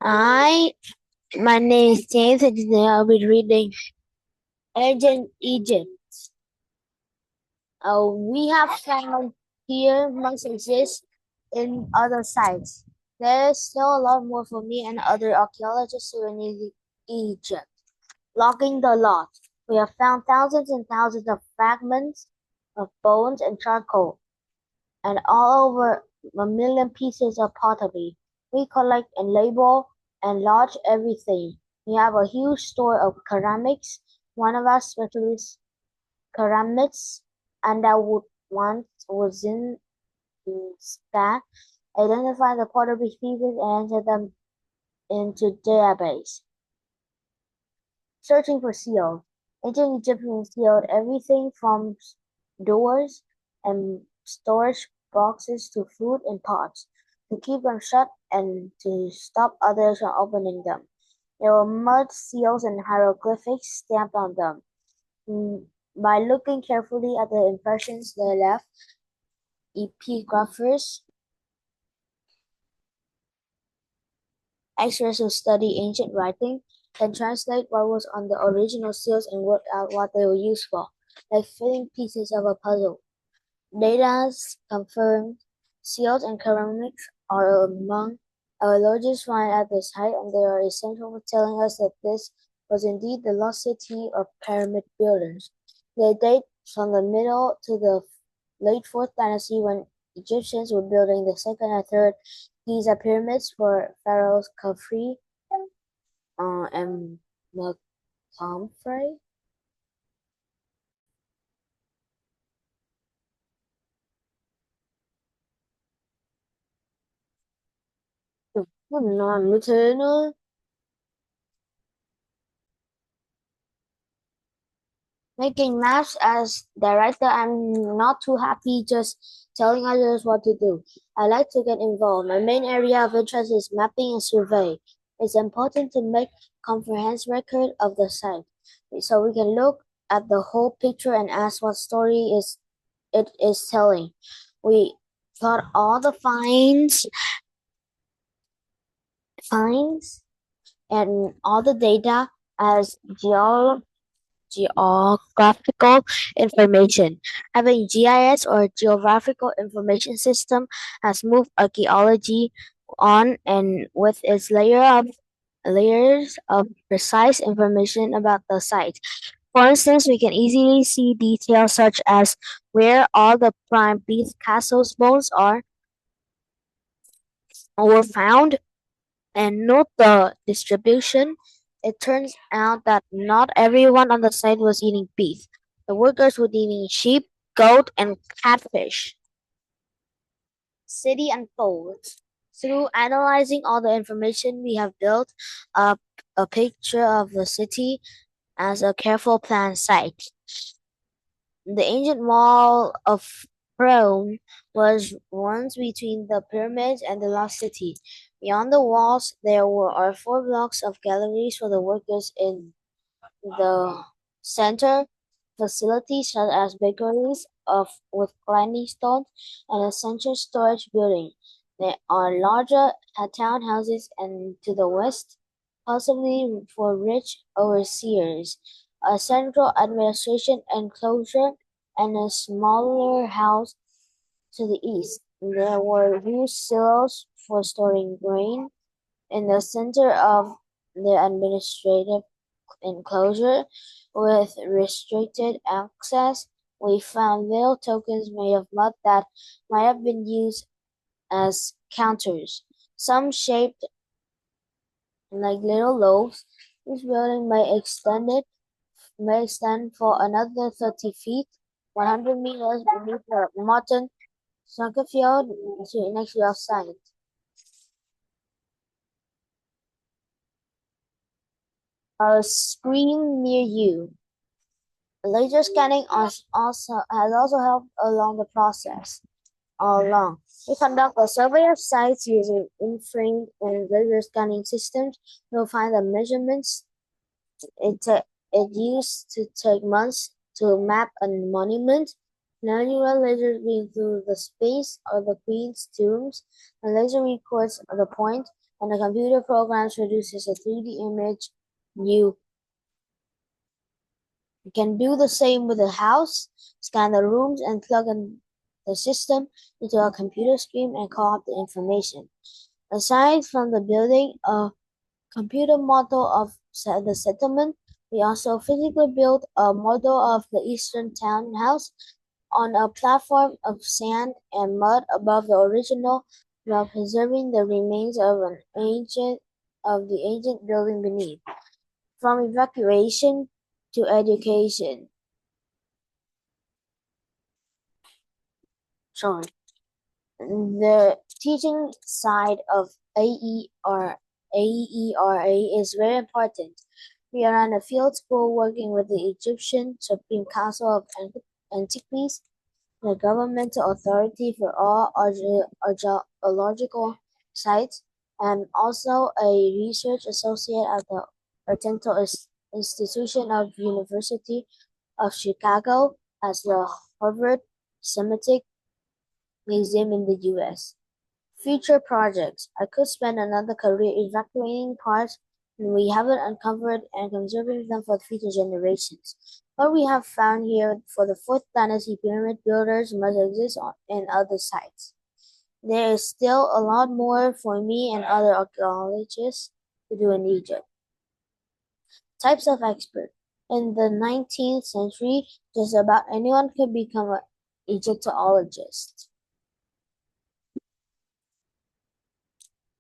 Hi, my name is James, and today I'll be reading Ancient Egypt. We have found here must exist in other sites. There's still a lot more for me and other archaeologists who in Egypt. Logging the lot. We have found thousands and thousands of fragments of bones and charcoal, and all over a million pieces of pottery. We collect and label and lodge everything. We have a huge store of ceramics. One of our specialist ceramists and that would once was in staff identify the pottery pieces and enter them into database. Searching for seals. Ancient Egyptians sealed everything from doors and storage boxes to food in pots, to keep them shut and to stop others from opening them. There were mud seals and hieroglyphics stamped on them. By looking carefully at the impressions they left, epigraphers, experts who study ancient writing, can translate what was on the original seals and work out what they were used for, like fitting pieces of a puzzle. Data confirmed seals and ceramics are among our largest finds at the site, and they are essential for telling us that this was indeed the lost city of pyramid builders. They date from the middle to the late 4th dynasty when Egyptians were building the second and third Giza pyramids for pharaohs Khafre and Menkaure. Làm như thế nữa. Making maps as director, I'm not too happy just telling others what to do. I like to get involved. My main area of interest is mapping and survey. It's important to make comprehensive record of the site so we can look at the whole picture and ask what story it is telling. We got all the finds and all the data as geographical information. Having GIS or geographical information system has moved archaeology on and with its layers of precise information about the site. For instance, we can easily see details such as where all the prime beef castle's bones are or were found and note the distribution. It turns out that not everyone on the site was eating beef. The workers were eating sheep, goat, and catfish. City unfolds. Through analyzing all the information, we have built up a picture of the city as a careful planned site. The ancient wall of Rome was once between the pyramids and the lost city. Beyond the walls, there are 4 blocks of galleries for the workers in the center, facilities such as bakeries with grinding stones and a central storage building. There are larger townhouses and to the west, possibly for rich overseers, a central administration enclosure, and a smaller house to the east. There were huge silos for storing grain. In the center of the administrative enclosure, with restricted access, we found little tokens made of mud that might have been used as counters, some shaped like little loaves. This building may extend for another 30 feet, 100 meters beneath the modern soccer field next to our site. A screen near you. Laser scanning has also helped along the process. All along, we conduct a survey of sites using infrared and laser scanning systems. We'll find the measurements it used to take months to map a monument. Manual lasers being through the space of the queen's tombs. The laser records the point and the computer program produces a 3D image. You can do the same with a house, scan the rooms, and plug in the system into a computer screen and call up the information. Aside from the building a computer model of the settlement, we also physically built a model of the eastern townhouse on a platform of sand and mud above the original, while preserving the remains of the ancient building beneath. From evacuation to education. Sorry. The teaching side of AERA is very important. We are on a field school working with the Egyptian Supreme Council of Antiquities, the governmental authority for all archaeological sites, and also a research associate at the Oriental Institution of University of Chicago as the Harvard Semitic Museum in the US. Future projects. I could spend another career evacuating parts and we haven't uncovered and conserving them for future generations. What we have found here for the fourth dynasty pyramid builders must exist in other sites. There is still a lot more for me and other archaeologists to do in Egypt. Types of expert. In the 19th century, just about anyone could become an Egyptologist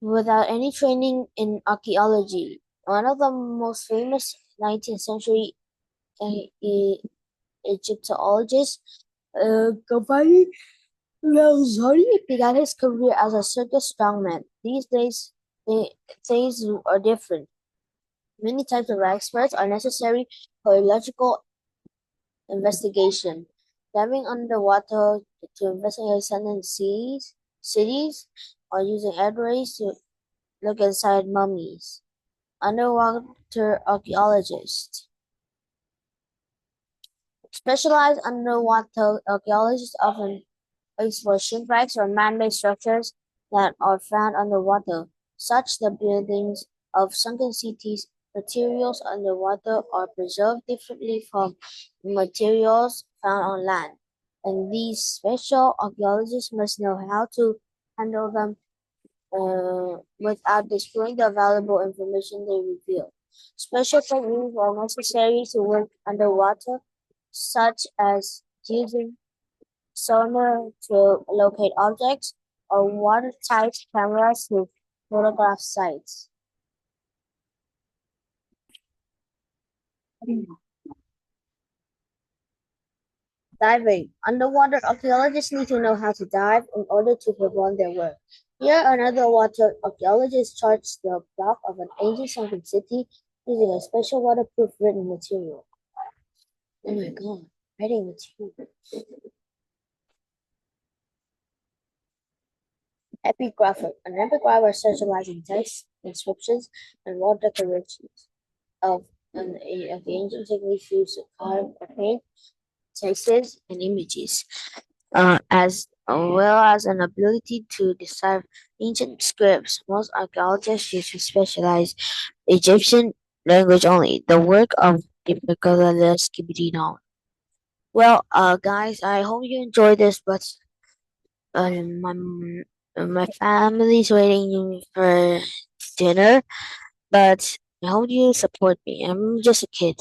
without any training in archaeology. One of the most famous 19th century uh, Egyptologists, Gabari Belzoni, began his career as a circus strongman. These days, things are different. Many types of experts are necessary for geological investigation. Diving underwater to investigate sunken cities, or using X-rays to look inside mummies. Underwater archaeologists. Specialized underwater archaeologists often explore shipwrecks or man-made structures that are found underwater, such the buildings of sunken cities. Materials underwater are preserved differently from materials found on land, and these special archaeologists must know how to handle them without destroying the valuable information they reveal. Special techniques are necessary to work underwater, such as using sonar to locate objects or watertight cameras to photograph sites. Diving. Underwater archaeologists need to know how to dive in order to perform their work. Here, another water archaeologist charts the block of an ancient sunken city using a special waterproof written material. Oh my god, writing material. Epigrapher. An epigrapher specializes in text, inscriptions, and wall decorations of, of the ancient techniques used to carve or paint texts and images, as well as an ability to decipher ancient scripts. Most archaeologists use to specialize Egyptian language only. The work of Nicolas Kibidino. Well, guys, I hope you enjoyed this, but my family's waiting for dinner, but I hope you support me. I'm just a kid.